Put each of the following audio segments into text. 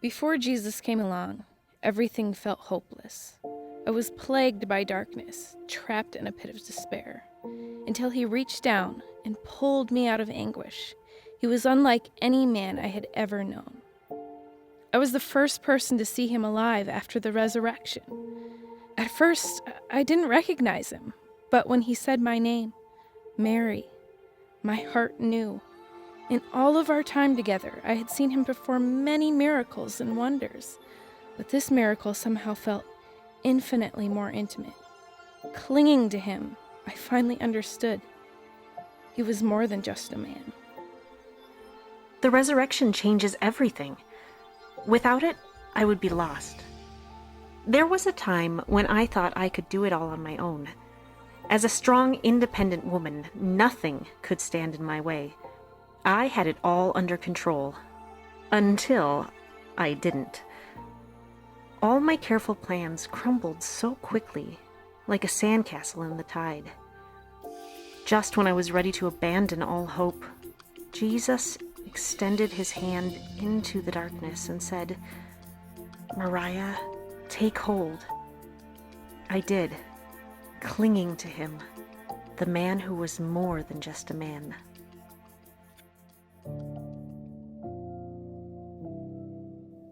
Before Jesus came along, everything felt hopeless. I was plagued by darkness, trapped in a pit of despair, until he reached down and pulled me out of anguish. He was unlike any man I had ever known. I was the first person to see him alive after the resurrection. At first, I didn't recognize him, but when he said my name, Mary, my heart knew. In all of our time together, I had seen him perform many miracles and wonders, but this miracle somehow felt infinitely more intimate. Clinging to him, I finally understood. He was more than just a man. The resurrection changes everything. Without it, I would be lost. There was a time when I thought I could do it all on my own. As a strong, independent woman, nothing could stand in my way. I had it all under control. Until I didn't. All my careful plans crumbled so quickly, like a sandcastle in the tide. Just when I was ready to abandon all hope, Jesus extended his hand into the darkness and said, "Mariah, take hold." I did, clinging to him, the man who was more than just a man.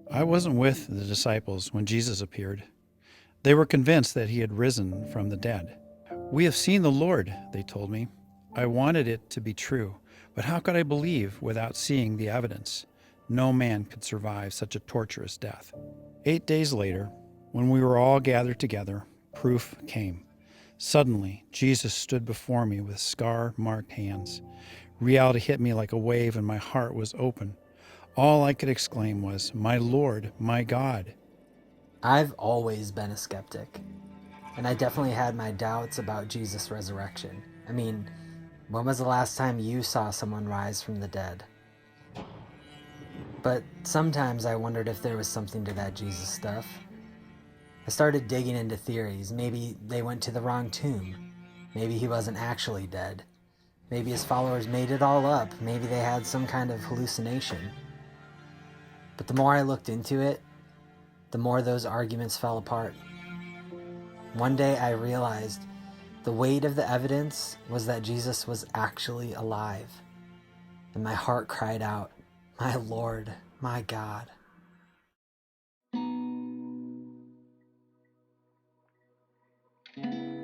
I wasn't with the disciples when Jesus appeared. They were convinced that he had risen from the dead. "We have seen the Lord," they told me. I wanted it to be true, but how could I believe without seeing the evidence? No man could survive such a torturous death. 8 days later, when we were all gathered together, proof came. Suddenly, Jesus stood before me with scar-marked hands. Reality hit me like a wave and my heart was open. All I could exclaim was, "My Lord, my God." I've always been a skeptic, and I definitely had my doubts about Jesus' resurrection. I mean, when was the last time you saw someone rise from the dead? But sometimes I wondered if there was something to that Jesus stuff. I started digging into theories. Maybe they went to the wrong tomb. Maybe he wasn't actually dead. Maybe his followers made it all up. Maybe they had some kind of hallucination. But the more I looked into it, the more those arguments fell apart. One day I realized the weight of the evidence was that Jesus was actually alive. And my heart cried out, "My Lord, my God."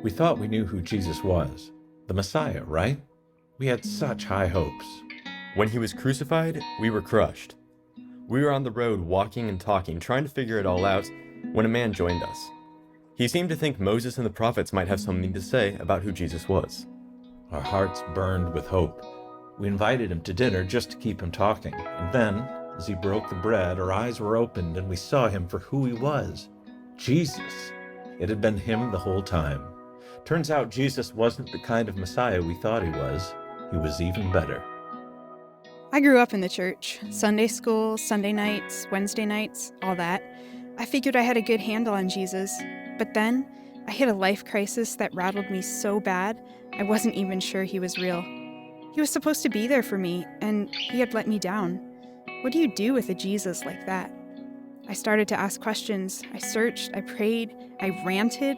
We thought we knew who Jesus was, the Messiah, right? We had such high hopes. When he was crucified, we were crushed. We were on the road walking and talking, trying to figure it all out, when a man joined us. He seemed to think Moses and the prophets might have something to say about who Jesus was. Our hearts burned with hope. We invited him to dinner just to keep him talking. And then, as he broke the bread, our eyes were opened and we saw him for who he was. Jesus. It had been him the whole time. Turns out Jesus wasn't the kind of Messiah we thought he was. He was even better. I grew up in the church. Sunday school, Sunday nights, Wednesday nights, all that. I figured I had a good handle on Jesus. But then, I hit a life crisis that rattled me so bad, I wasn't even sure he was real. He was supposed to be there for me, and he had let me down. What do you do with a Jesus like that? I started to ask questions. I searched, I prayed, I ranted.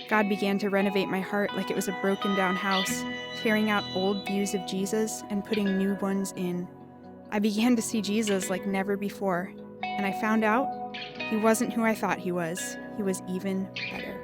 God began to renovate my heart like it was a broken down house, tearing out old views of Jesus and putting new ones in. I began to see Jesus like never before, and I found out he wasn't who I thought he was. He was even better.